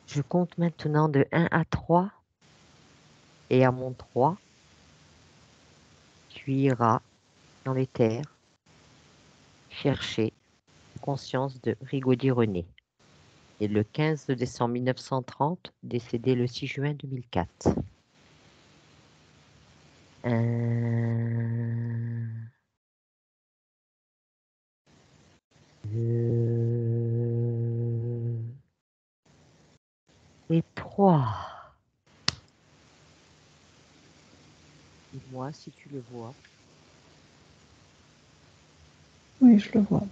Je compte maintenant de 1 à 3 et à mon 3, tu iras dans les terres chercher conscience de Rigaudy René. Et le 15 décembre 1930, décédé le 6 juin 2004. Et 3. Dis-moi si tu le vois. Oui, je le vois.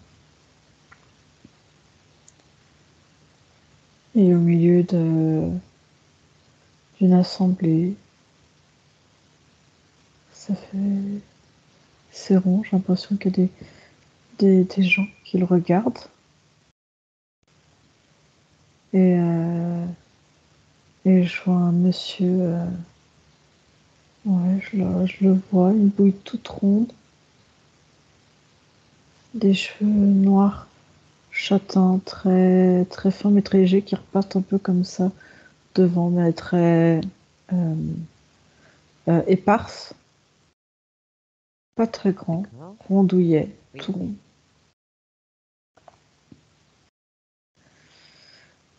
Et au milieu d'une assemblée, ça fait... C'est rond, j'ai l'impression qu'il y a des gens qui le regardent. Et je vois un monsieur... ouais, je le vois, une bouille toute ronde, des cheveux noirs, châtains, très, très fins mais très légers, qui repartent un peu comme ça devant, mais très euh, éparses, pas très grand, D'accord. rondouillet, Oui. tout rond.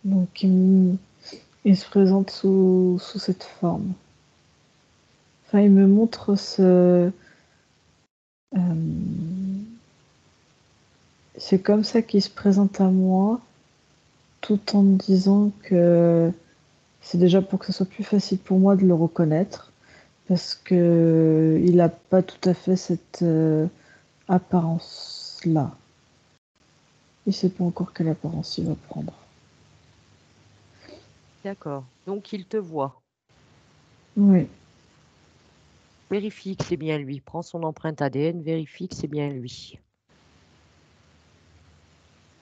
Donc il se présente sous cette forme. Enfin, il me montre c'est comme ça qu'il se présente à moi, tout en me disant que c'est déjà pour que ce soit plus facile pour moi de le reconnaître, parce que il n'a pas tout à fait cette apparence-là. Il ne sait pas encore quelle apparence il va prendre. D'accord. Donc, il te voit. Oui, Vérifie que c'est bien lui. Prends son empreinte ADN, vérifie que c'est bien lui.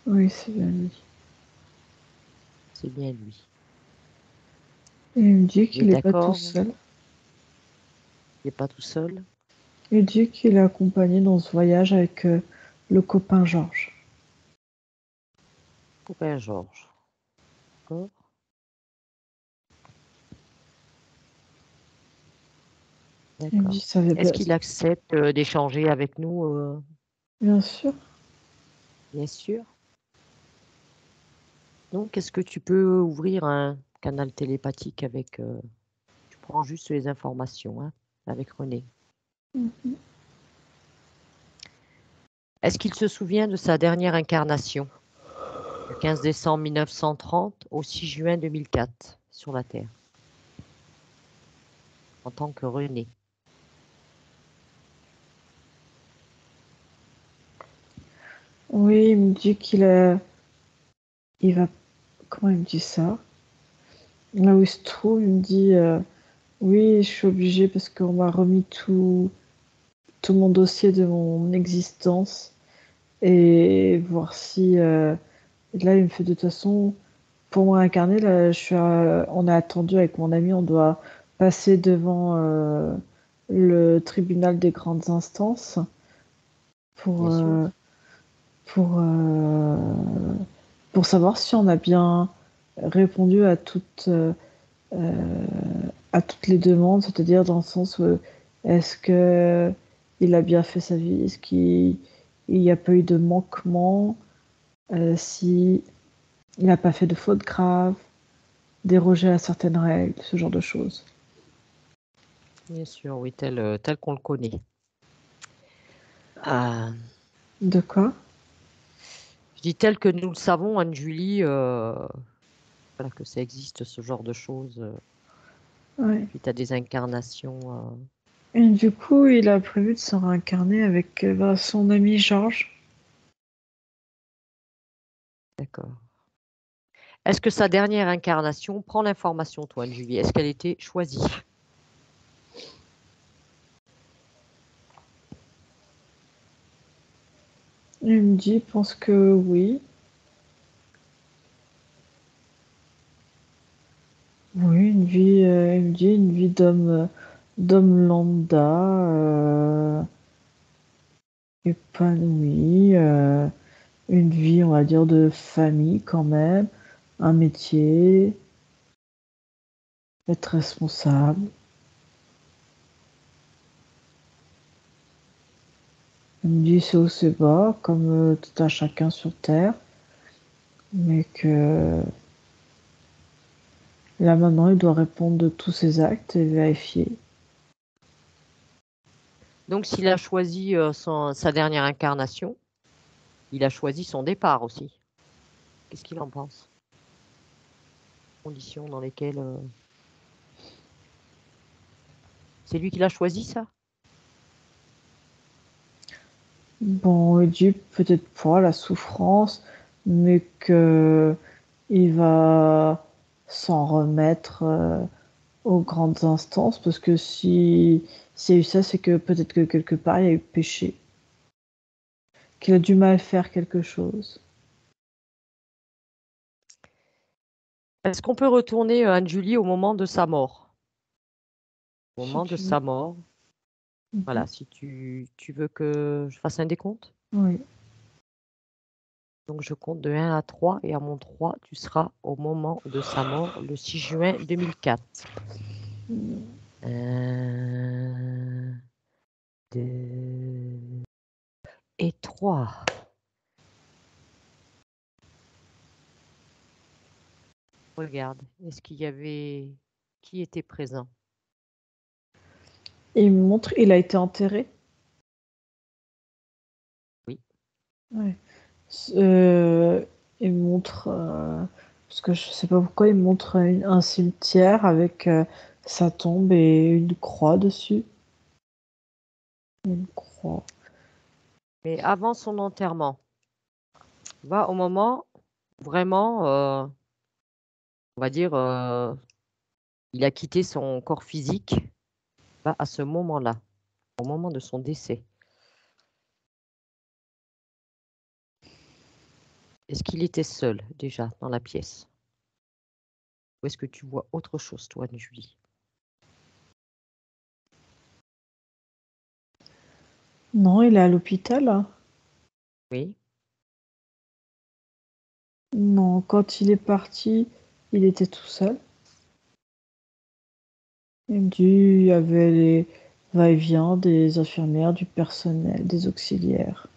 oui, c'est bien lui. C'est bien lui. Et il me dit Il est qu'il n'est pas tout d'accord? seul. Il n'est pas tout seul? Il dit qu'il est accompagné dans ce voyage avec le copain Georges. Copain Georges. D'accord. Il me D'accord. dit ça va Est-ce bien. qu'il accepte d'échanger avec nous? Bien sûr. Bien sûr. Donc, est-ce que tu peux ouvrir un canal télépathique avec... tu prends juste les informations, hein, avec René. Est-ce qu'il se souvient de sa dernière incarnation, du 15 décembre 1930 au 6 juin 2004, sur la Terre, en tant que René? Oui, il me dit il va, comment il me dit ça? Là où il se trouve, il me dit, oui, je suis obligée parce qu'on m'a remis tout mon dossier de mon existence et voir si, et là, il me fait de toute façon, pour me réincarner, là, on a attendu avec mon ami, on doit passer devant le tribunal des grandes instances pour, Bien sûr. euh, pour, euh, pour savoir si on a bien répondu à toutes les demandes, c'est-à-dire dans le sens où est-ce que il a bien fait sa vie, est-ce qu'il n'y a pas eu de manquement, si il n'a pas fait de fautes graves, déroger à certaines règles, ce genre de choses. Bien sûr, oui, tel qu'on le connaît. Ah, De quoi? je dis tel que nous le savons, Anne-Julie, voilà, que ça existe, ce genre de choses, Ouais. suite à des incarnations. Et du coup, il a prévu de se réincarner avec son ami Georges. D'accord. Est-ce que sa dernière incarnation, prend l'information, toi, Anne-Julie, est-ce qu'elle était choisie? Il me dit, pense que oui. Oui, il me dit une vie d'homme lambda, épanoui, une vie, on va dire, de famille quand même, un métier, être responsable. Il me dit c'est haut, c'est bas, comme tout un chacun sur Terre, mais que là maintenant il doit répondre de tous ses actes et vérifier. Donc, s'il a choisi sa dernière incarnation, il a choisi son départ aussi. Qu'est-ce qu'il en pense? Conditions dans lesquelles... C'est lui qui l'a choisi, ça? Bon, il dit peut-être pas la souffrance, mais que il va s'en remettre aux grandes instances, parce que si s'il y a eu ça, c'est que peut-être que quelque part il y a eu péché, qu'il a du mal à faire quelque chose. Est-ce qu'on peut retourner Anne-Julie au moment de sa mort? Au Si moment de tu veux. sa mort, voilà, si tu veux que je fasse un décompte. Oui. Donc, je compte de 1 à 3 et à mon 3, tu seras au moment de sa mort, le 6 juin 2004. 1, 2 et 3. Regarde, est-ce qu'il y avait... Qui était présent? Et il me montre, il a été enterré. Oui. Ouais. Il me montre, parce que je sais pas pourquoi, il me montre un cimetière avec sa tombe et une croix dessus. Une croix. Mais avant son enterrement, va au moment vraiment, on va dire, il a quitté son corps physique, va à ce moment-là, au moment de son décès. Est-ce qu'il était seul déjà dans la pièce? Ou est-ce que tu vois autre chose, toi, Julie? Non, il est à l'hôpital, hein. Oui. Non, quand il est parti, il était tout seul. Il me dit, il y avait les va-et-vient des infirmières, du personnel, des auxiliaires.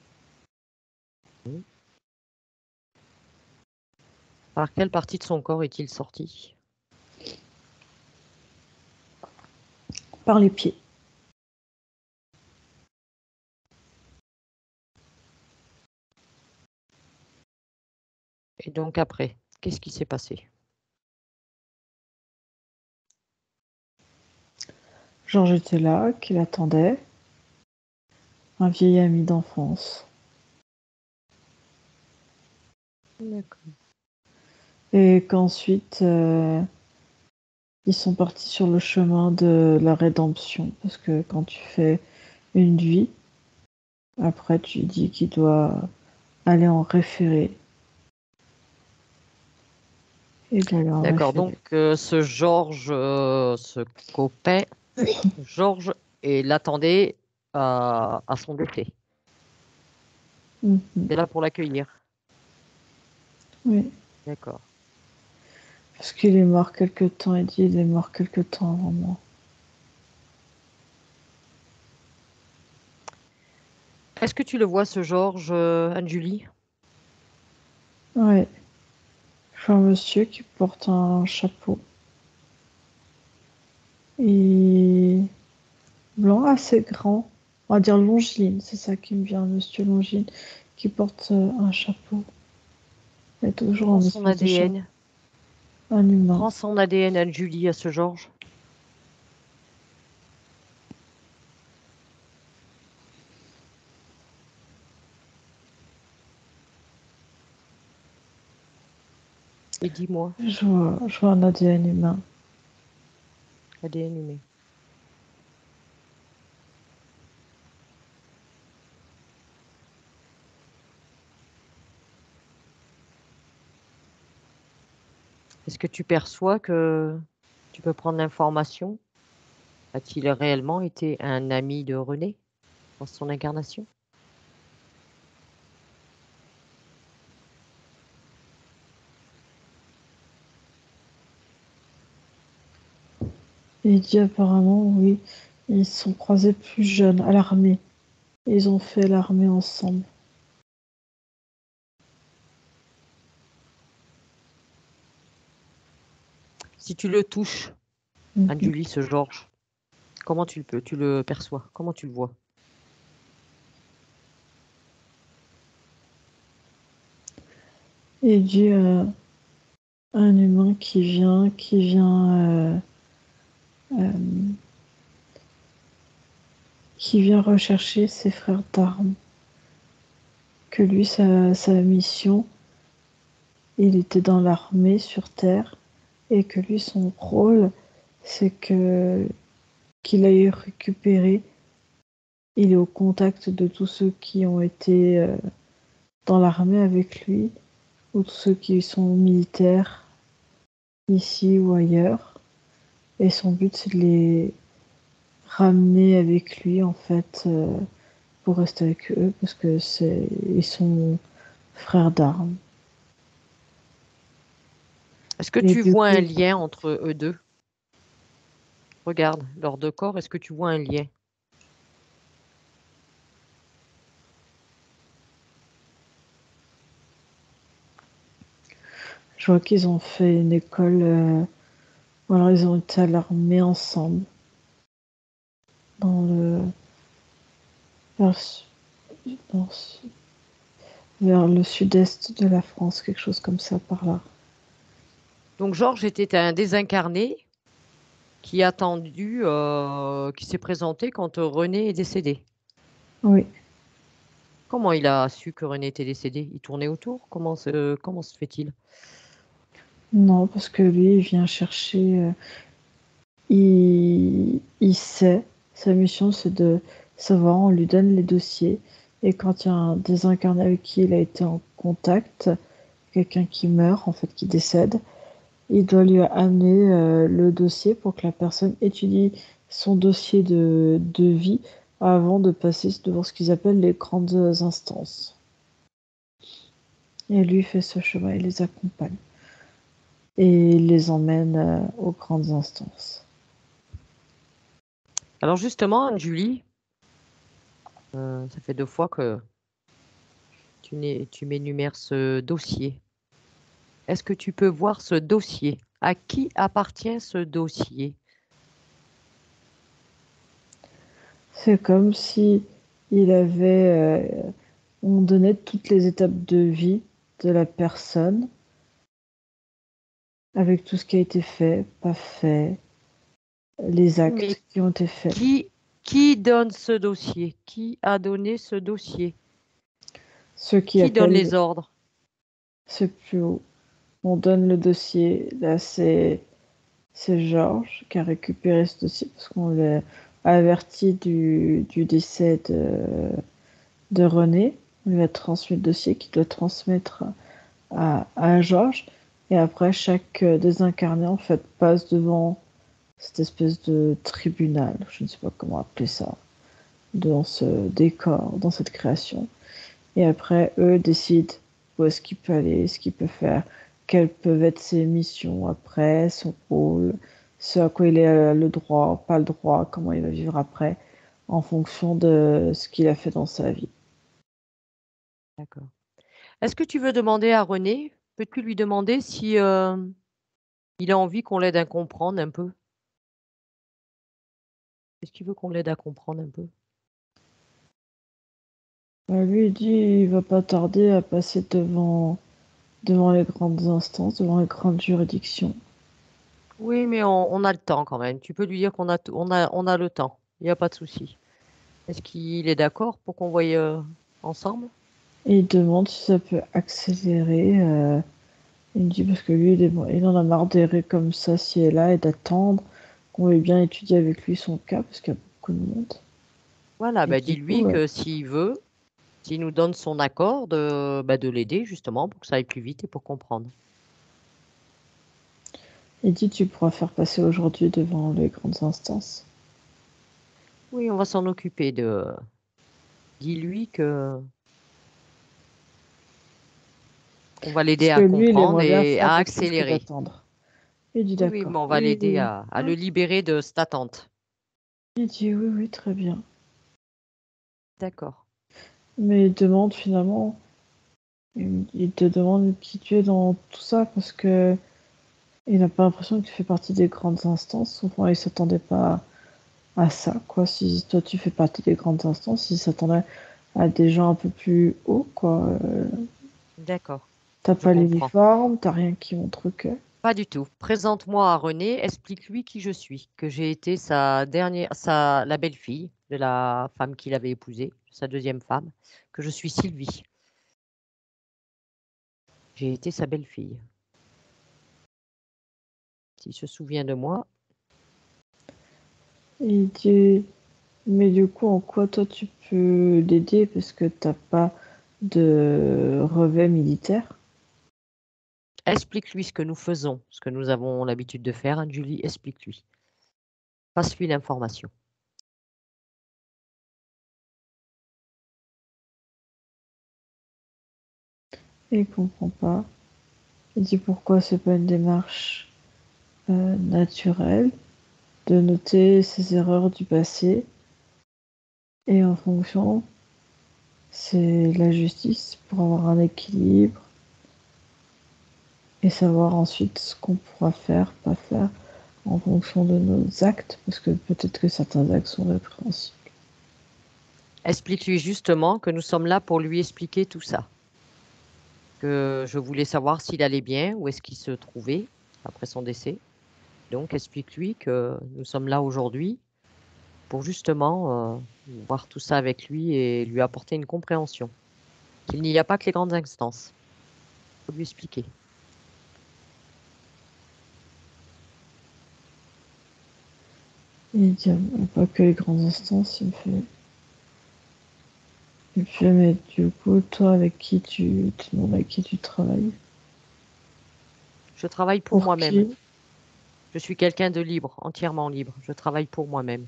Oui. Par quelle partie de son corps est-il sorti? Par les pieds. Et donc après, qu'est-ce qui s'est passé? Georges était là, qui l'attendait, un vieil ami d'enfance. D'accord. Et qu'ensuite, ils sont partis sur le chemin de la rédemption. Parce que quand tu fais une vie, après tu dis qu'il doit aller en référé. Et il allait en D'accord, donc référé. ce Georges, ce copain, Georges, et l'attendait à son décès. Mhm. C'est là pour l'accueillir. Oui. D'accord. Parce qu'il est mort quelque temps, il dit il est mort quelque temps avant moi. Est-ce que tu le vois, ce Georges, Anne-Julie? Ouais. Je vois un monsieur qui porte un chapeau. Et blanc, assez grand. On va dire longiligne, c'est ça qui me vient, monsieur longiligne, qui porte un chapeau. Il a toujours Prends un son espèce de chapeau. ADN. Un humain. Prends son ADN, Anne-Julie, à ce Georges. Et dis-moi, Je vois un ADN humain. ADN humain. Est-ce que tu perçois que tu peux prendre l'information? A-t-il réellement été un ami de René dans son incarnation? Et il dit apparemment, oui, ils se sont croisés plus jeunes à l'armée. Ils ont fait l'armée ensemble. Si tu le touches, Mhm. Anne-Julie, ce Georges, comment tu le perçois? Comment tu le vois? Et il dit un humain qui vient rechercher ses frères d'armes. Que lui, sa mission, il était dans l'armée sur Terre, et que lui, son rôle, c'est qu'il aille récupérer. Il est au contact de tous ceux qui ont été dans l'armée avec lui, ou tous ceux qui sont militaires ici ou ailleurs. Et son but, c'est de les ramener avec lui, en fait, pour rester avec eux, parce que ils sont frères d'armes. Est-ce que Et tu du vois un coup, lien entre eux deux? Regarde, leurs deux corps, est-ce que tu vois un lien? je vois qu'ils ont fait une école, alors ils ont été à l'armée ensemble, dans le, vers, dans- vers le sud-est de la France, quelque chose comme ça par là. Donc Georges était un désincarné qui a attendu, qui s'est présenté quand René est décédé. Oui, Comment il a su que René était décédé? Il tournait autour? Comment se fait-il? non, parce que lui, il vient chercher, il sait, sa mission c'est de savoir, on lui donne les dossiers, et quand il y a un désincarné avec qui il a été en contact, quelqu'un qui meurt, en fait, qui décède, il doit lui amener le dossier pour que la personne étudie son dossier de vie avant de passer devant ce qu'ils appellent les grandes instances. Et lui fait ce chemin, il les accompagne et il les emmène aux grandes instances. Alors justement, Julie, ça fait 2 fois que tu m'énumères ce dossier. Est-ce que tu peux voir ce dossier? À qui appartient ce dossier? C'est comme si il avait, on donnait toutes les étapes de vie de la personne avec tout ce qui a été fait, pas fait, les Mais actes qui ont été faits. qui, qui donne ce dossier? Qui a donné ce dossier? Ceux qui Qui donne appellent, les ordres? c'est plus haut. On donne le dossier. Là, c'est Georges qui a récupéré ce dossier parce qu'on l'a averti du décès de René. On lui a transmis le dossier qu'il doit transmettre à Georges. Et après, chaque désincarné, en fait, passe devant cette espèce de tribunal, je ne sais pas comment appeler ça, dans ce décor, dans cette création. Et après, eux décident où est-ce qu'il peut aller, ce qu'il peut faire, quelles peuvent être ses missions après, son rôle, ce à quoi il a le droit, pas le droit, comment il va vivre après, en fonction de ce qu'il a fait dans sa vie. D'accord. Est-ce que tu veux demander à René? Peux-tu lui demander si il a envie qu'on l'aide à comprendre un peu? Est-ce qu'il veut qu'on l'aide à comprendre un peu? Lui, il dit il va pas tarder à passer devant les grandes instances, devant les grandes juridictions. Oui, mais on a le temps quand même. Tu peux lui dire on a le temps. Il n'y a pas de souci. Est-ce qu'il est d'accord pour qu'on voie ensemble? Et il demande si ça peut accélérer. Il me dit parce que lui, il en a marre d'errer comme ça, ci et là, et d'attendre qu'on veuille bien étudier avec lui son cas, parce qu'il y a beaucoup de monde. Voilà, Et bah, du coup, dis-lui que s'il veut, s'il nous donne son accord, de l'aider justement pour que ça aille plus vite et pour comprendre. il dit tu pourras faire passer aujourd'hui devant les grandes instances. Oui, on va s'en occuper de. Dis-lui que on va l'aider Parce que à lui, il comprendre aimerait bien et faire à quelque chose que accélérer. d'attendre. Il dit Oui, d'accord. mais on va Oui, l'aider oui, à oui. le libérer de cette attente. Il dit oui, oui, très bien. D'accord. Mais il demande finalement, il te demande qui tu es dans tout ça parce que il n'a pas l'impression que tu fais partie des grandes instances. Enfin, il s'attendait pas à ça, quoi. Si toi tu fais partie des grandes instances, il s'attendait à des gens un peu plus hauts, quoi. D'accord. T'as Je pas comprends. l'uniforme, t'as rien qui montre que. Pas du tout. Présente-moi à René, explique-lui qui je suis, que j'ai été la belle-fille de la femme qu'il avait épousée, sa deuxième femme, que je suis Sylvie. J'ai été sa belle-fille. S'il se souvient de moi, Il dit, mais du coup, en quoi toi tu peux l'aider parce que t'as pas de revêt militaire? explique-lui ce que nous faisons, ce que nous avons l'habitude de faire. Anne Julie, explique-lui. Passe-lui l'information. Et il comprend pas. Il dit pourquoi c'est pas une démarche naturelle de noter ses erreurs du passé et en fonction, c'est la justice pour avoir un équilibre et savoir ensuite ce qu'on pourra faire, pas faire en fonction de nos actes, parce que peut-être que certains actes sont répréhensibles. Explique-lui justement que nous sommes là pour lui expliquer tout ça. Que je voulais savoir s'il allait bien, où est-ce qu'il se trouvait après son décès. Donc, explique-lui que nous sommes là aujourd'hui pour justement voir tout ça avec lui et lui apporter une compréhension. Qu'il n'y a pas que les grandes instances. Il faut lui expliquer. Et il dit pas que les grandes instances, il me fait. Il me fait, mais du coup, toi, avec qui tu te demandes avec qui tu travailles? Je travaille pour Pour moi-même. qui? Je suis quelqu'un de libre, entièrement libre. Je travaille pour moi-même.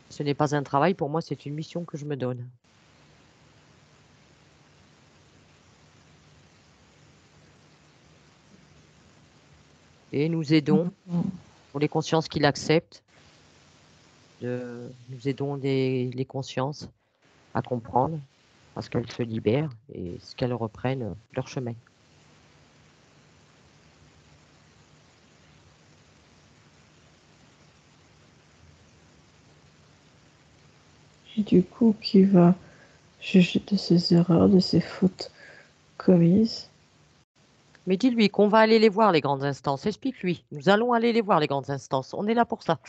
Ce n'est pas un travail, pour moi, c'est une mission que je me donne. Et nous aidons, pour les consciences qui l'acceptent, nous aidons les consciences à comprendre, à ce qu'elles se libèrent et ce qu'elles reprennent leur chemin. Et du coup, qui va juger de ses erreurs, de ses fautes commises? Mais dis-lui qu'on va aller les voir, les grandes instances. Explique-lui. Nous allons aller les voir, les grandes instances. On est là pour ça.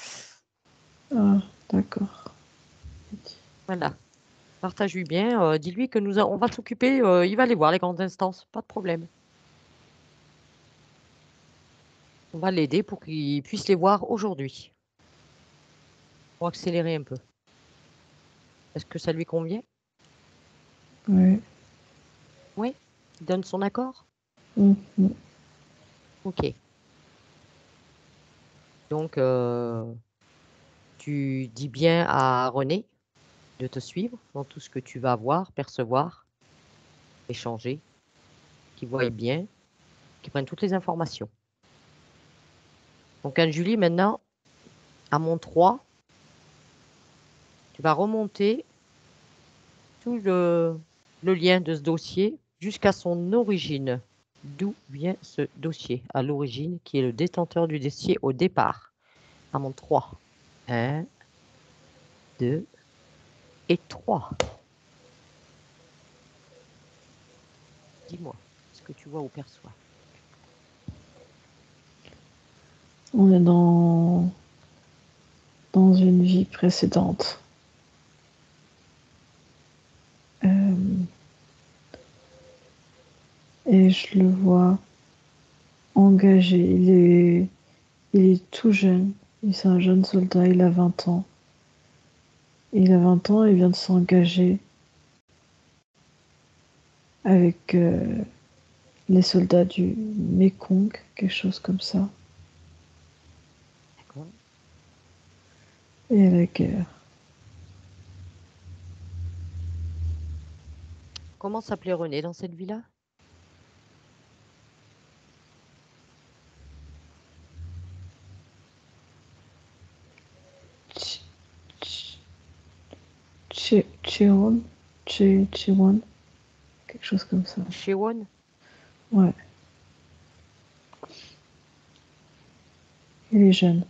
Ah, d'accord. Voilà. Partage-lui bien. Dis-lui que on va s'occuper. Il va aller voir les grandes instances. Pas de problème. On va l'aider pour qu'il puisse les voir aujourd'hui. Pour accélérer un peu. Est-ce que ça lui convient? Oui. Oui. Il donne son accord? Mhm. OK. Donc, tu dis bien à René de te suivre dans tout ce que tu vas voir, percevoir, échanger, qu'il voie bien, qu'il prenne toutes les informations. Donc, Anne-Julie, maintenant, à mon 3, tu vas remonter tout le lien de ce dossier jusqu'à son origine. D'où vient ce dossier à l'origine, qui est le détenteur du dossier au départ. À mon 3. 1, 2 et 3. Dis-moi ce que tu vois ou perçois. On est dans une vie précédente. Euh, et je le vois engagé. Il est tout jeune. C'est un jeune soldat, il a 20 ans. Il a 20 ans, il vient de s'engager avec les soldats du Mekong, quelque chose comme ça. D'accord. Et à la guerre. Comment s'appelait René dans cette vie-là? Cheon, Chewon, quelque chose comme ça. Chewon? Ouais, il est jeune.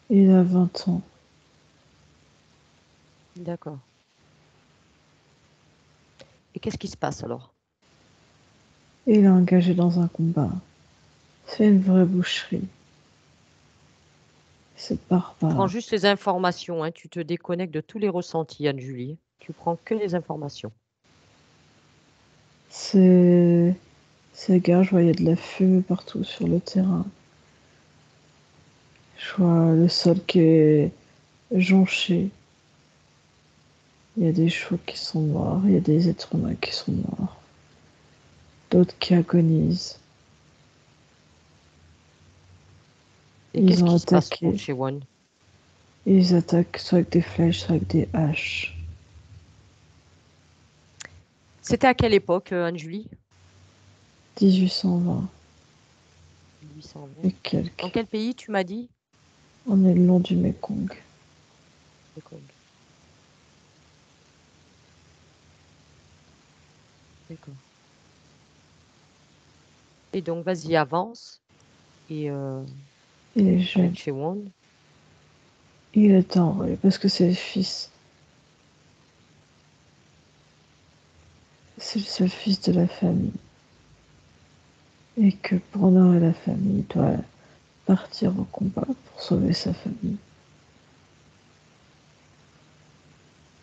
Il a 20 ans. D'accord. Et qu'est-ce qui se passe alors? Et il est engagé dans un combat. C'est une vraie boucherie. C'est Tu prends barbare. juste les informations, hein, tu te déconnectes de tous les ressentis, Anne-Julie. Tu prends que les informations. C'est... Ces gars, je voyais de la fumée partout sur le terrain. Je vois le sol qui est jonché. Il y a des chevaux qui sont morts, il y a des êtres humains qui sont morts, d'autres qui agonisent. Et Ils qu'est-ce ont qui se passe pour attaqué. Chewon? Ils attaquent soit avec des flèches, soit avec des haches. C'était à quelle époque, Anne-Julie? 1820 1820. et Dans quelques. quel pays tu m'as dit? On est le long du Mekong. D'accord. D'accord. Et donc, vas-y, avance. Et Il est jeune. avec Chewon. Il est enrôlé parce que c'est le fils. C'est le seul fils de la famille. Et que pour honorer la famille, il doit partir au combat pour sauver sa famille.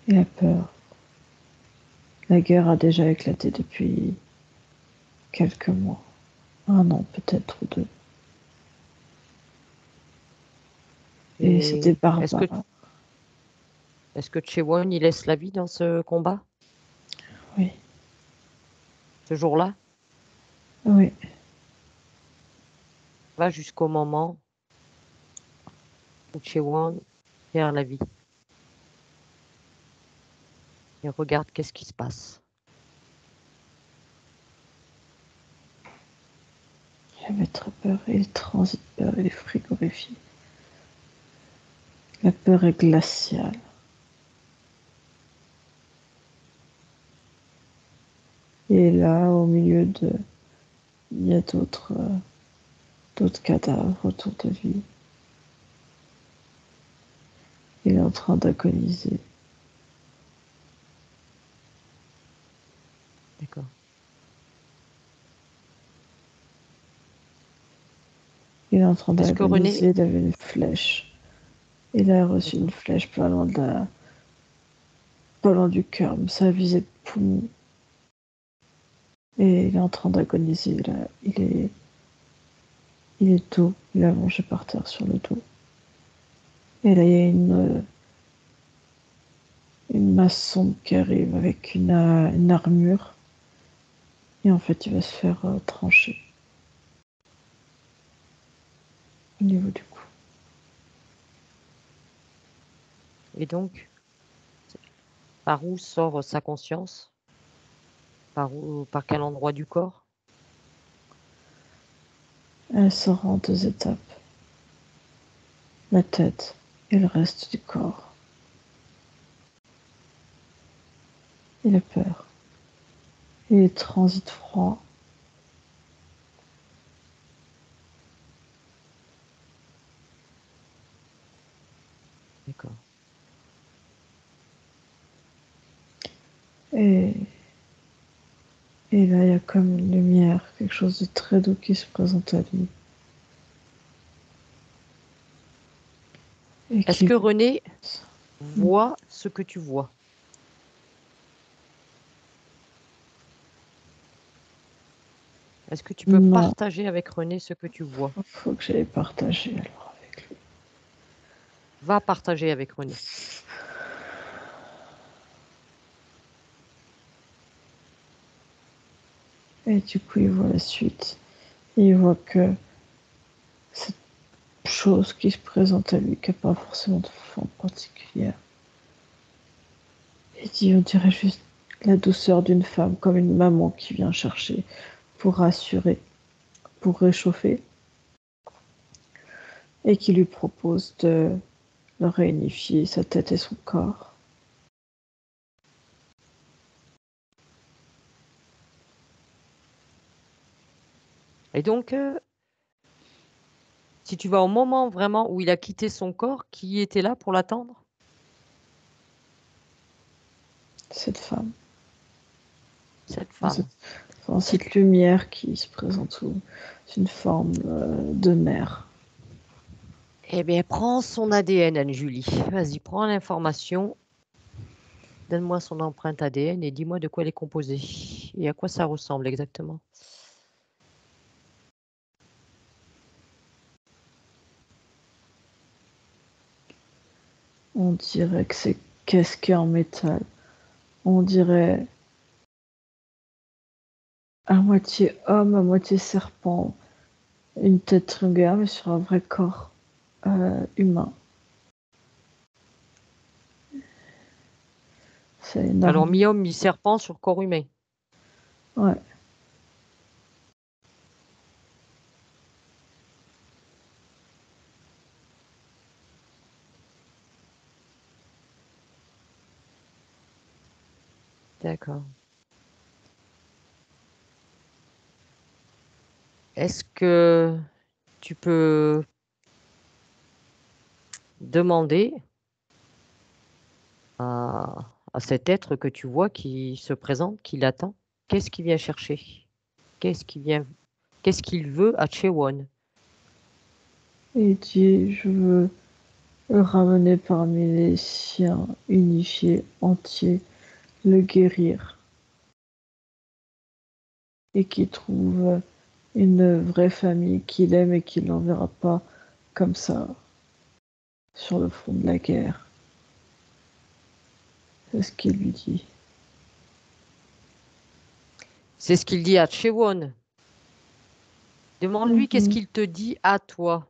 Il a peur. La guerre a déjà éclaté depuis quelques mois. Un an peut-être ou deux. Et c'était Et barbare. est-ce que Chewon, il laisse la vie dans ce combat, Oui, ce jour-là? oui. Va jusqu'au moment où Chewon perd la vie. Et regarde qu'est-ce qui se passe. Il avait très peur. Il transite peur. Il est frigorifié. La peur est glaciale. Et là, au milieu de... Il y a d'autres cadavres autour de lui. Il est en train d'agoniser. D'accord. Il est en train Est-ce que René, d'agoniser. Il avait une flèche. Il a reçu une d'accord. flèche pas loin du cœur, mais ça a visé le poumon. Et il est en train d'agoniser. Là. Il est dos. Il est allongé par terre sur le dos. Et là, il y a une masse sombre qui arrive avec une armure. Et en fait, il va se faire trancher au niveau du cou. Et donc, par où sort sa conscience? Par quel endroit du corps? Elle sort en deux étapes. La tête et le reste du corps. Il a peur. Il est transit froid. D'accord. Et, et là, il y a comme une lumière, quelque chose de très doux qui se présente à lui. Et Est-ce qui que René voit ce que tu vois? Est-ce que tu peux non, partager avec René ce que tu vois? faut que j'aille partager alors avec lui. Va partager avec René. Et du coup, il voit la suite. Et il voit que cette chose qui se présente à lui, qui n'a pas forcément de forme particulière, il dit, on dirait juste la douceur d'une femme, comme une maman qui vient chercher pour rassurer, pour réchauffer, et qui lui propose de réunifier sa tête et son corps. Et donc, si tu vas au moment vraiment où il a quitté son corps, qui était là pour l'attendre? Cette femme, Cette dans femme. dans cette lumière qui se présente sous une forme de mer. Eh bien, prends son ADN, Anne-Julie. Vas-y, prends l'information. Donne-moi son empreinte ADN et dis-moi de quoi elle est composée et à quoi ça ressemble exactement. On dirait que c'est casqué en métal. On dirait à moitié homme, à moitié serpent. Une tête triangulaire, mais sur un vrai corps humain. C'est Alors, énorme. mi-homme, mi-serpent sur corps humain. Ouais. D'accord. Est-ce que tu peux demander à cet être que tu vois qui se présente, qui l'attend, qu'est-ce qu'il vient chercher? Qu'est-ce qu'il veut à Chewon? Et il dit, je veux le ramener parmi les siens, unifiés, entiers, le guérir. Et qu'il trouve une vraie famille qu'il aime et qu'il l'enverra pas comme ça sur le front de la guerre. C'est ce qu'il lui dit. C'est ce qu'il dit à Chewon. Demande-lui qu'est-ce Mhm. qu'il te dit à toi.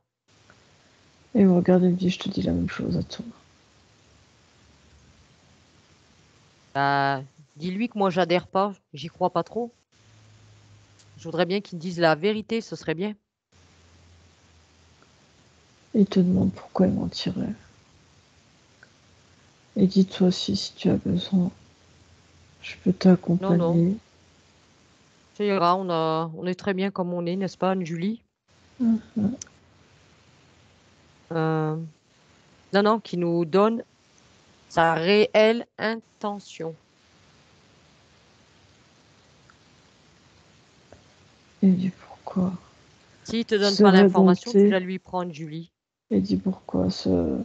Et il me regarde et me dit, je te dis la même chose à toi. Bah, dis-lui que moi j'adhère pas, j'y crois pas trop. Je voudrais bien qu'il me dise la vérité, ce serait bien. Il te demande pourquoi il mentirait. Et dis-toi aussi si tu as besoin, je peux Non, non, t'accompagner. ça ira, on est très bien comme on est, n'est-ce pas, Anne-Julie? Mhm. Euh, non, non, qui nous donne sa réelle intention. Il dit pourquoi S'il te donne se pas l'information, tu rédompter. dois lui prendre Julie. Il dit pourquoi se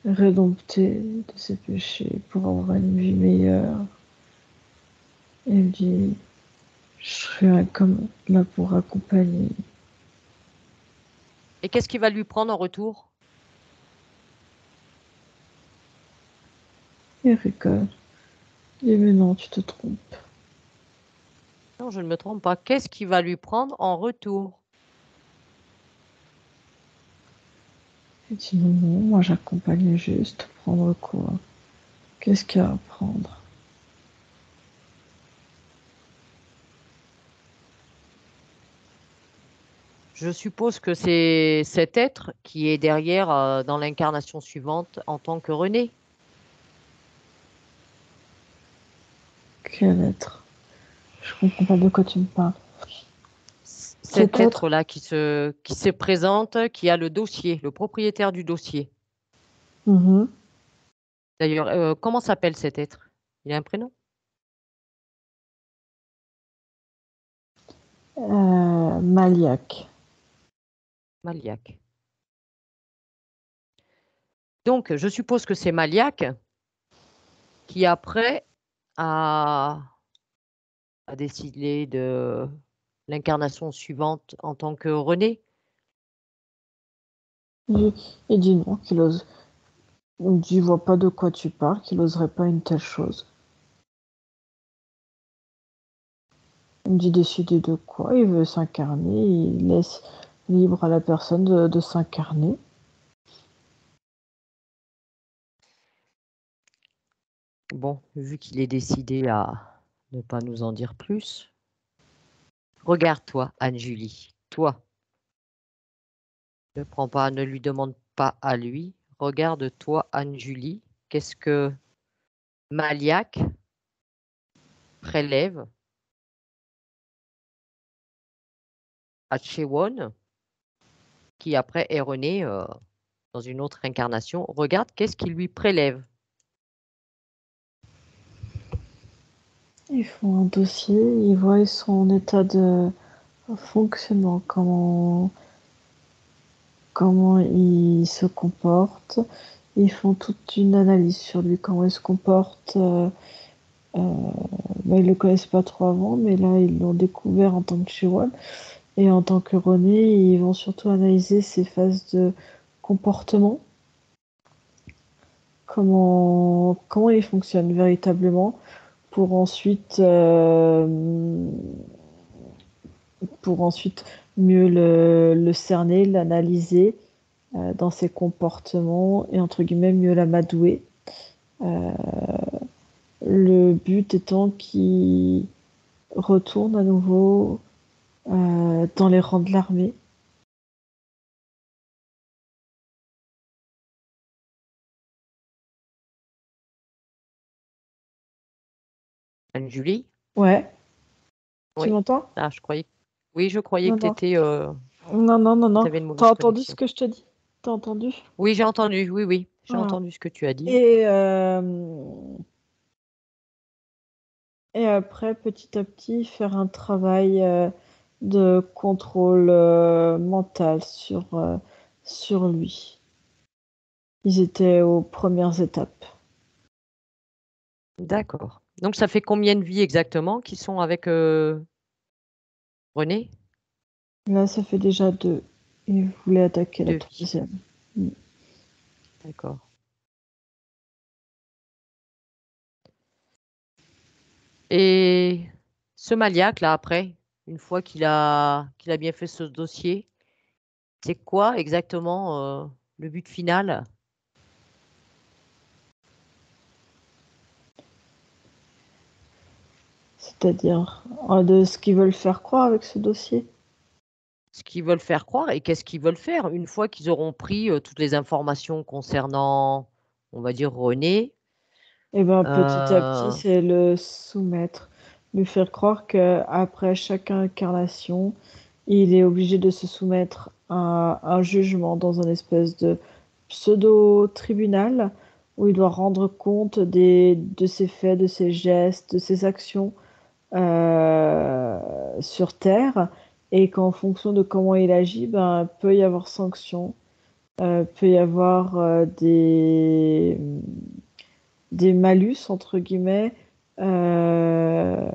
rédompter de ses péchés pour avoir une vie meilleure. Il dit, je serai comme là pour accompagner. Et qu'est-ce qu'il va lui prendre en retour? Il rigole. Il dit, mais non, tu te trompes. Non, je ne me trompe pas. Qu'est-ce qu'il va lui prendre en retour? Il dit, non, non, moi j'accompagne juste. Prendre quoi? Qu'est-ce qu'il y a à prendre? Je suppose que c'est cet être qui est derrière dans l'incarnation suivante en tant que René. Quel être? Je comprends pas de quoi tu me parles. Cet Cet être? être-là qui se présente, qui a le dossier, le propriétaire du dossier. Mhm. D'ailleurs, comment s'appelle cet être? Il a un prénom? Maliac. Maliac. Donc, je suppose que c'est Maliac qui après a, a décidé de l'incarnation suivante en tant que René. Il dit non, qu'il ose. Il dit, vois pas de quoi tu parles, qu'il oserait pas une telle chose. Il me dit décider de quoi, il veut s'incarner, il laisse libre à la personne de s'incarner. Bon, vu qu'il est décidé à ne pas nous en dire plus, regarde-toi, Anne-Julie. Toi, ne prends pas, ne lui demande pas à lui. Regarde-toi, Anne-Julie. Qu'est-ce que Maliac prélève Hatchewon, qui après est René dans une autre incarnation. Regarde qu'est-ce qu'il lui prélève. Ils font un dossier, ils voient son état de fonctionnement, comment il se comporte. Ils font toute une analyse sur lui, comment il se comporte. Ils le connaissent pas trop avant, mais là, ils l'ont découvert en tant que Chiron. Et en tant que René, ils vont surtout analyser ses phases de comportement, comment il fonctionne véritablement, pour ensuite, mieux le cerner, l'analyser dans ses comportements et entre guillemets mieux l'amadouer. Le but étant qu'il retourne à nouveau dans les rangs de l'armée. Anne-Julie? Ouais, tu Oui. m'entends? Ah, Oui, je croyais Non, que non. tu Non. avais une T'as mauvaise entendu ce connexion. que je te dis? T'as entendu? Oui, j'ai entendu. Oui, oui. J'ai Voilà. entendu ce que tu as dit. Et, et après, petit à petit, faire un travail de contrôle mental sur lui. Ils étaient aux premières étapes. D'accord. Donc, ça fait combien de vies exactement qui sont avec René? Là, ça fait déjà 2. Ils voulaient attaquer la 2 vies. 3e. Mm. D'accord. Et ce maniaque, là, après, une fois qu'il a bien fait ce dossier, c'est quoi exactement le but final? C'est-à-dire de ce qu'ils veulent faire croire avec ce dossier. Ce qu'ils veulent faire croire et qu'est-ce qu'ils veulent faire une fois qu'ils auront pris toutes les informations concernant, on va dire, René. Et ben petit à petit, euh, c'est le soumettre, lui faire croire que après chaque incarnation, il est obligé de se soumettre à un jugement dans un espèce de pseudo-tribunal où il doit rendre compte de ses faits, de ses gestes, de ses actions sur Terre et qu'en fonction de comment il agit, ben, peut y avoir sanctions, peut y avoir des malus, entre guillemets, euh,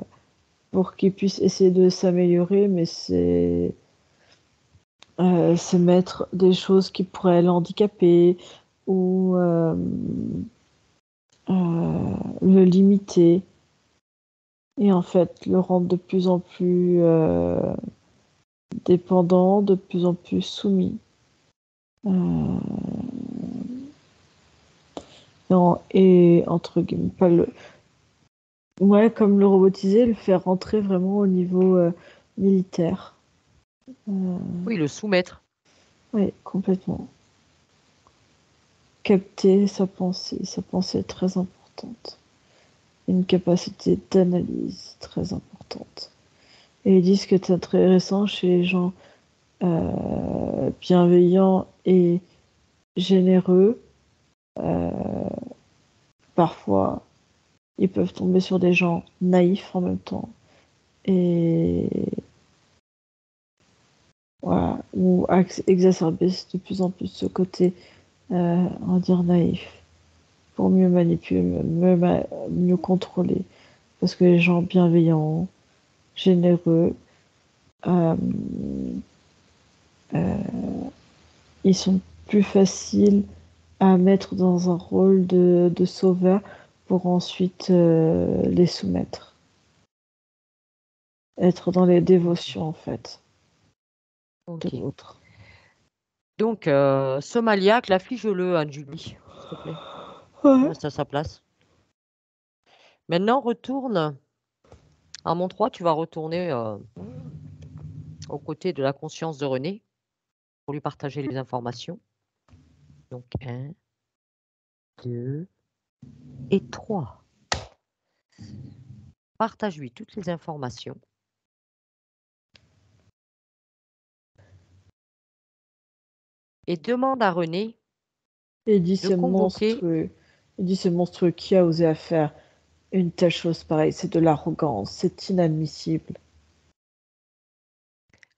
pour qu'il puisse essayer de s'améliorer, mais c'est mettre des choses qui pourraient l'handicaper ou le limiter et en fait le rendre de plus en plus dépendant, de plus en plus soumis. Et entre guillemets, pas le. Ouais, comme le robotiser, le faire rentrer vraiment au niveau militaire. oui, le soumettre. Oui, complètement. Capter sa pensée est très importante. Une capacité d'analyse très importante. Et ils disent que c'est intéressant chez les gens bienveillants et généreux. Parfois, ils peuvent tomber sur des gens naïfs en même temps. Et voilà, ou exacerber de plus en plus ce côté, on va dire, naïf, pour mieux manipuler, mieux contrôler. Parce que les gens bienveillants, généreux, euh, ils sont plus faciles à mettre dans un rôle de sauveur pour ensuite les soumettre. Être dans les dévotions, en fait, de Ok. l'autre. Donc, ce maniaque, affiche-le, Anne-Julie, s'il te plaît. Ouais. Reste à sa place. Maintenant, retourne à mon 3, tu vas retourner aux côtés de la conscience de René pour lui partager les informations. Donc, 1, 2 et 3. Partage-lui toutes les informations. et demande à René Et il dit de c'est convoquer. monstrueux. Il dit c'est monstrueux. Qui a osé à faire une telle chose pareille? C'est de l'arrogance. C'est inadmissible.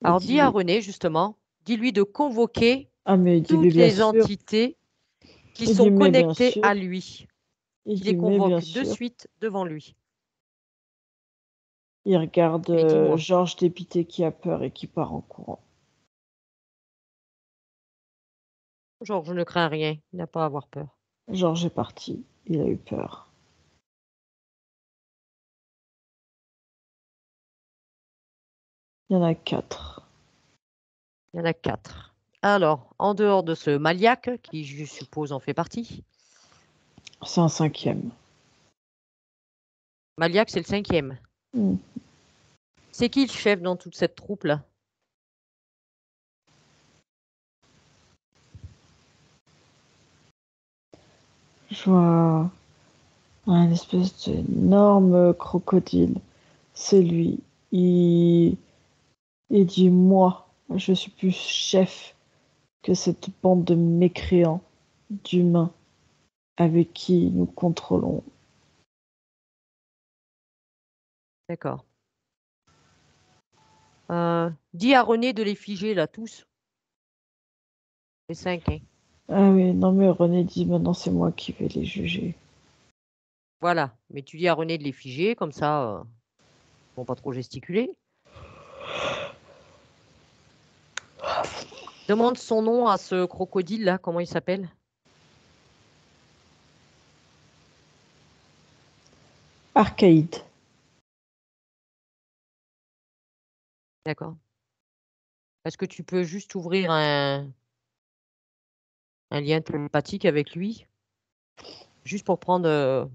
Il Alors dis à dit René, justement, dis-lui de convoquer ah mais il dit mais toutes bien les sûr. entités qui Il dit sont mais bien connectées à sûr. lui, Il qu'il les dit mais bien convoque de sûr. suite devant lui. Il regarde Et dis-moi. Georges dépité qui a peur et qui part en courant. Genre, je ne crains rien, il n'a pas à avoir peur. Georges est parti. Il a eu peur. Il y en a 4. Il y en a 4. Alors, en dehors de ce Maliac, qui je suppose en fait partie, C'est un 5e. Maliac c'est le 5e. Hmm. C'est qui le chef dans toute cette troupe-là? Je vois un espèce d'énorme crocodile. C'est lui. Il dit moi, je suis plus chef que cette bande de mécréants, d'humains avec qui nous contrôlons. D'accord. Dis à René de les figer là, tous. Les 5, hein. Ah oui, non mais René dit maintenant c'est moi qui vais les juger. Voilà. Mais tu dis à René de les figer, comme ça, ils vont pas trop gesticuler. Demande son nom à ce crocodile là, comment il s'appelle? Archaïde. D'accord. Est-ce que tu peux juste ouvrir un lien télépathique avec lui, juste pour prendre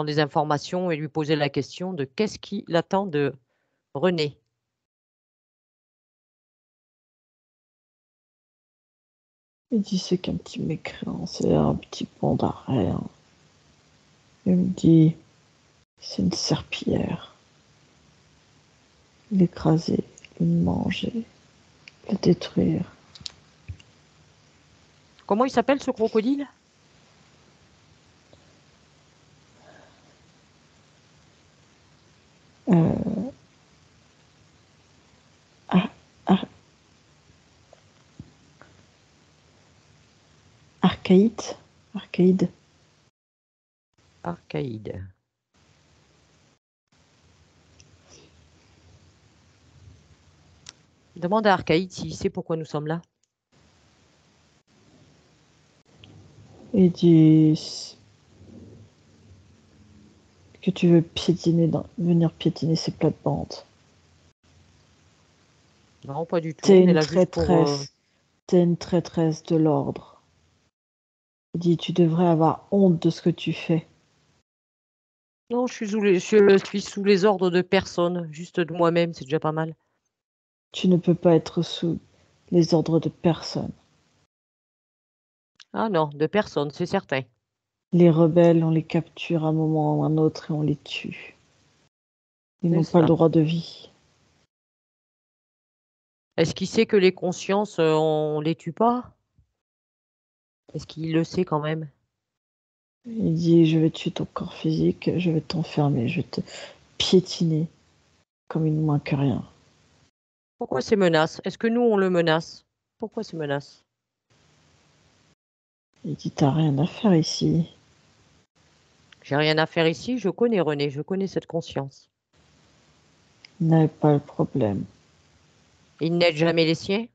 des informations et lui poser la question de qu'est-ce qu'il attend de René? Il dit c'est qu'un petit mécréant, c'est un petit pont d'arrêt. Hein. Il me dit c'est une serpillière. L'écraser, le manger, le détruire. Comment il s'appelle ce crocodile? Euh, Ar- Ar- Archaïde. Archaïde. Archaïde. Demande à Archaïde s'il sait pourquoi nous sommes là. Il dit que tu veux venir piétiner ses plates-bandes. Non, pas du tout. T'es On est une là juste pour. traîtresse. T'es une traîtresse de l'ordre. Il dit tu devrais avoir honte de ce que tu fais. Non, je suis sous les ordres de personne, juste de moi-même, c'est déjà pas mal. Tu ne peux pas être sous les ordres de personne. Ah non, de personne, c'est certain. Les rebelles, on les capture à un moment ou à un autre et on les tue. Ils C'est n'ont pas le ça. droit de vie. Est-ce qu'il sait que les consciences, on les tue pas? Est-ce qu'il le sait quand même? Il dit je vais tuer ton corps physique, je vais t'enfermer, je vais te piétiner comme il ne moins que rien. Pourquoi ces menaces? Est-ce que nous, on le menace? Pourquoi ces menaces? Il dit t'as rien à faire ici. J'ai rien à faire ici, je connais René, je connais cette conscience. Il n'avait pas le problème. Il n'aide jamais les siens?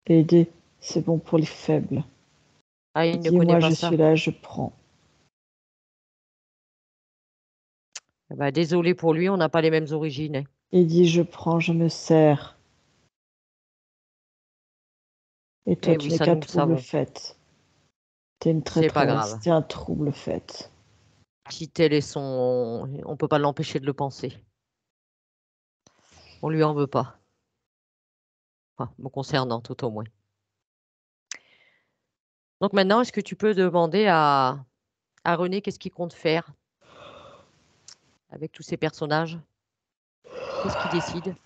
Aider, c'est bon pour les faibles. Ah, Il il ne dit connaît moi pas je suis ça. là, je prends. Eh ben, désolé pour lui, on n'a pas les mêmes origines, hein. Il dit je prends, je me sers. Et toi Eh tu oui, n'es ça qu'un nous le trouble savons. fait. T'es une C'est pas traîtresse, grave. t'es un trouble fait. Si tel est son... On peut pas l'empêcher de le penser. On lui en veut pas. Enfin, me concernant, tout au moins. Donc maintenant, est-ce que tu peux demander à René qu'est-ce qu'il compte faire avec tous ces personnages? Qu'est-ce qu'il décide?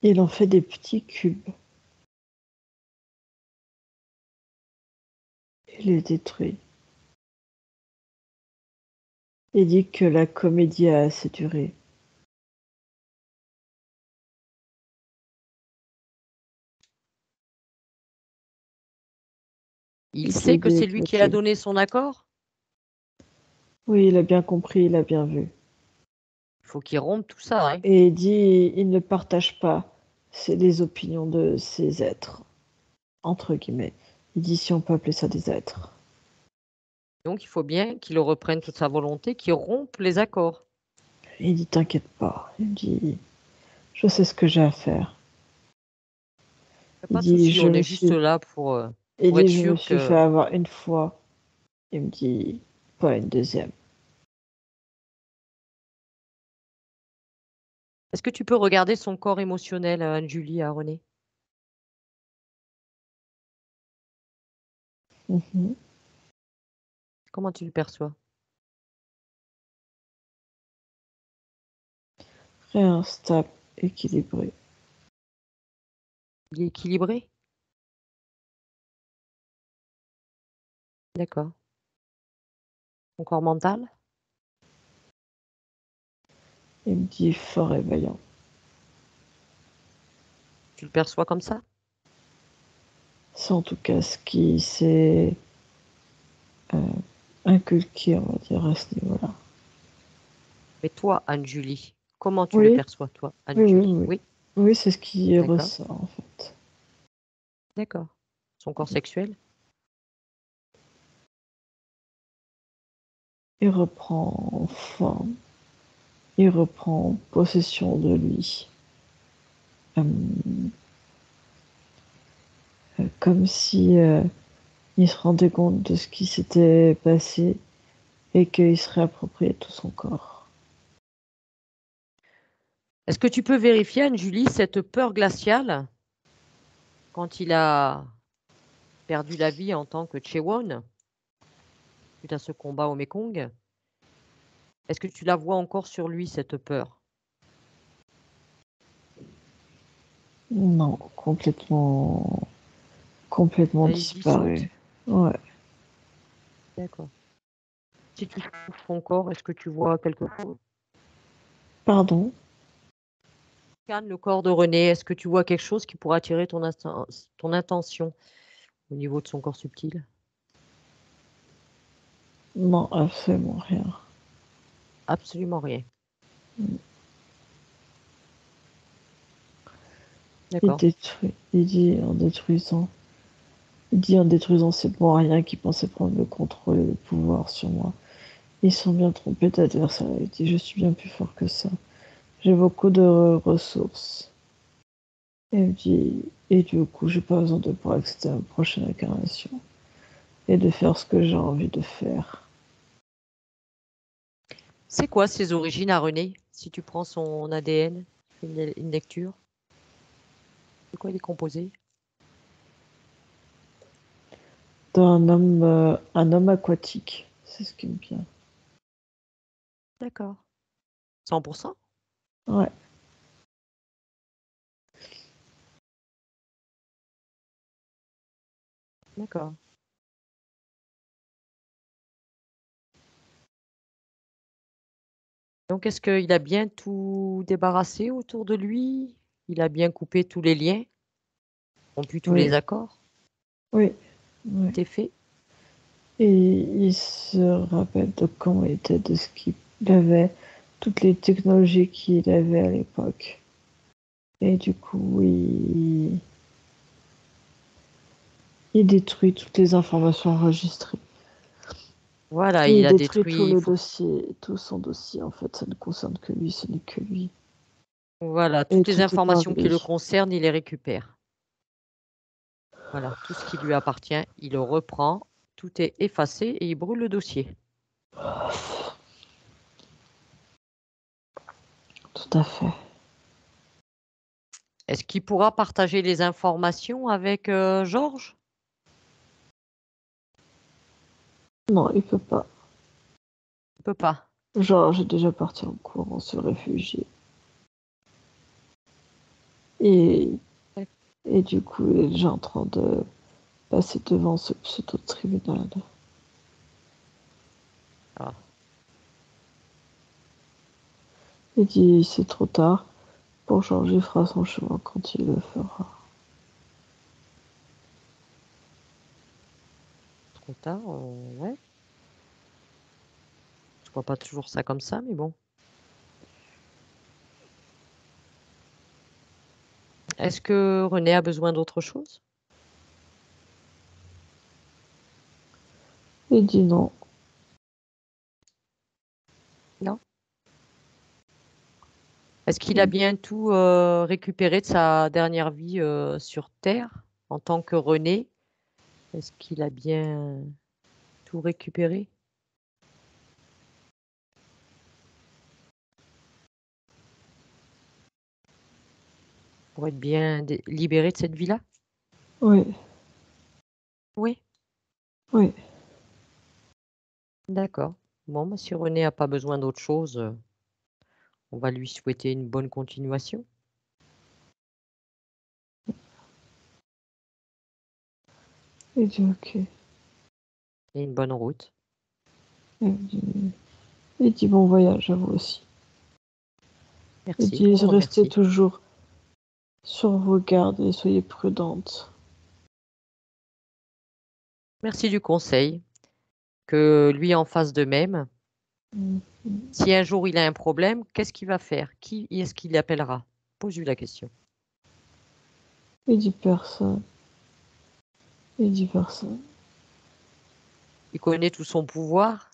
Il en fait des petits cubes. Il les détruit. Il dit que la comédie a assez duré. Il dit sait que c'est lui qui a d'éclater. donné son accord? Oui, il a bien compris, il a bien vu. Il faut qu'il rompe tout ça, hein. Et il dit il ne partage pas les opinions de ces êtres, entre guillemets. Il dit si on peut appeler ça des êtres. Donc, il faut bien qu'il reprenne toute sa volonté, qu'il rompe les accords. Il dit t'inquiète pas. Il dit je sais ce que j'ai à faire. Y a Il pas de dit souci, on est juste là pour être je me sûr suis fait que... avoir une fois. Il me dit pas une deuxième. Est-ce que tu peux regarder son corps émotionnel, Anne-Julie, à René? Mhm. Comment tu le perçois? Rien, stable, équilibré. Il est équilibré? D'accord. Son corps mental? Il me dit fort et vaillant. Tu le perçois comme ça? C'est en tout cas ce qui s'est inculqué, on va dire, à ce niveau-là. Mais toi, Anne-Julie, comment tu le Oui, perçois, toi, oui, oui, Anne-Julie? oui. Oui, Oui, c'est ce qui d'accord, ressort, en fait. d'accord. Son corps sexuel? Il reprend forme, il reprend possession de lui. Comme si il se rendait compte de ce qui s'était passé et qu'il se réappropriait tout son corps. Est-ce que tu peux vérifier, Anne-Julie, cette peur glaciale quand il a perdu la vie en tant que Chewon, suite à ce combat au Mekong? Est-ce que tu la vois encore sur lui, cette peur? Non, complètement Elle est dissoute? disparu. Ouais. D'accord. Si tu trouves son corps, est-ce que tu vois quelque chose? Pardon? Scanne le corps de René, est-ce que tu vois quelque chose qui pourrait attirer ton attention au niveau de son corps subtil? Non, absolument rien. Absolument rien. Il D'accord. détruit. Il dit en détruisant ces rien qui pensaient prendre le contrôle et le pouvoir sur moi. Ils sont bien trompés d'adversaire. Il dit je suis bien plus fort que ça. J'ai beaucoup de ressources. Et il me dit et du coup j'ai pas besoin de pour accéder à la prochaine incarnation et de faire ce que j'ai envie de faire. C'est quoi ses origines à René? Si tu prends son ADN, fais une lecture, de quoi il est composé? Un homme aquatique. C'est ce qui me vient. D'accord. 100%? Ouais. D'accord. Donc, est-ce qu'il a bien tout débarrassé autour de lui? Il a bien coupé tous les liens, rompu tous Oui. les accords? Oui. Oui. Tout est fait? Et il se rappelle de comment il était, de ce qu'il avait, toutes les technologies qu'il avait à l'époque. Et du coup, il détruit toutes les informations enregistrées. Voilà, Et il il a détruit tout détruit. le dossier, tout son dossier. En fait, ça ne concerne que lui, ce n'est que lui. Voilà, Et toutes les tout est à informations qui le lui. concernent, il les récupère. Voilà, tout ce qui lui appartient, il le reprend, tout est effacé et il brûle le dossier. Tout à fait. Est-ce qu'il pourra partager les informations avec Georges? Non, il peut pas. Il peut pas. Genre, j'ai déjà parti en courant se réfugier. Et, et du coup, il est déjà en train de passer devant ce pseudo-tribunal. Ah, Il dit c'est trop tard. Pour Georges fera son chemin quand il le fera. trop tard, ouais. Je vois pas toujours ça comme ça, mais bon. Est-ce que René a besoin d'autre chose? Il dit non. Non. Est-ce qu'il a bien tout récupéré de sa dernière vie sur Terre en tant que René? Est-ce qu'il a bien tout récupéré pour être bien libéré de cette vie-là? Oui, Oui, oui. d'accord. Bon, bah, si René n'a pas besoin d'autre chose, on va lui souhaiter une bonne continuation Il dit ok. et une bonne route. Il dit bon voyage à vous aussi. Il Merci, dit on le restez remercie. toujours sur vos gardes et soyez prudentes. Merci du conseil. Que lui en fasse de même. Mm. Si un jour il a un problème, qu'est-ce qu'il va faire? Qui est-ce qu'il appellera? Pose-lui la question. Il dit personne. Il dit personne. Il connaît tout son pouvoir,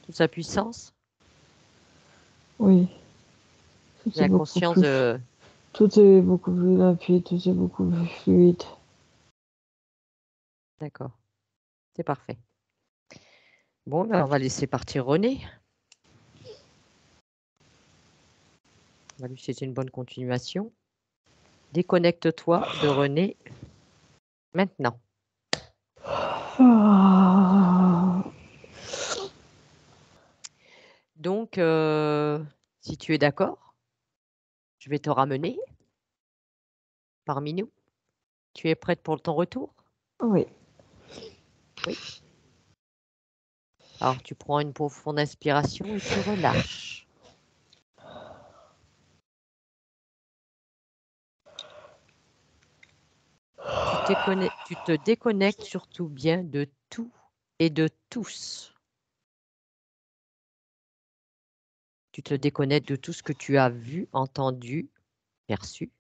toute sa puissance. Oui, Il a conscience de... tout est beaucoup plus limpide, tout est beaucoup plus fluide. D'accord, c'est parfait. Bon, ben, on va laisser partir René. On va lui souhaiter une bonne continuation. Déconnecte-toi de René maintenant. Ah. Donc, si tu es d'accord, je vais te ramener parmi nous. Tu es prête pour ton retour? Oui. Oui. Alors, tu prends une profonde inspiration et tu relâches. Tu te déconnectes surtout bien de tout et de tous. Tu te déconnectes de tout ce que tu as vu, entendu, perçu.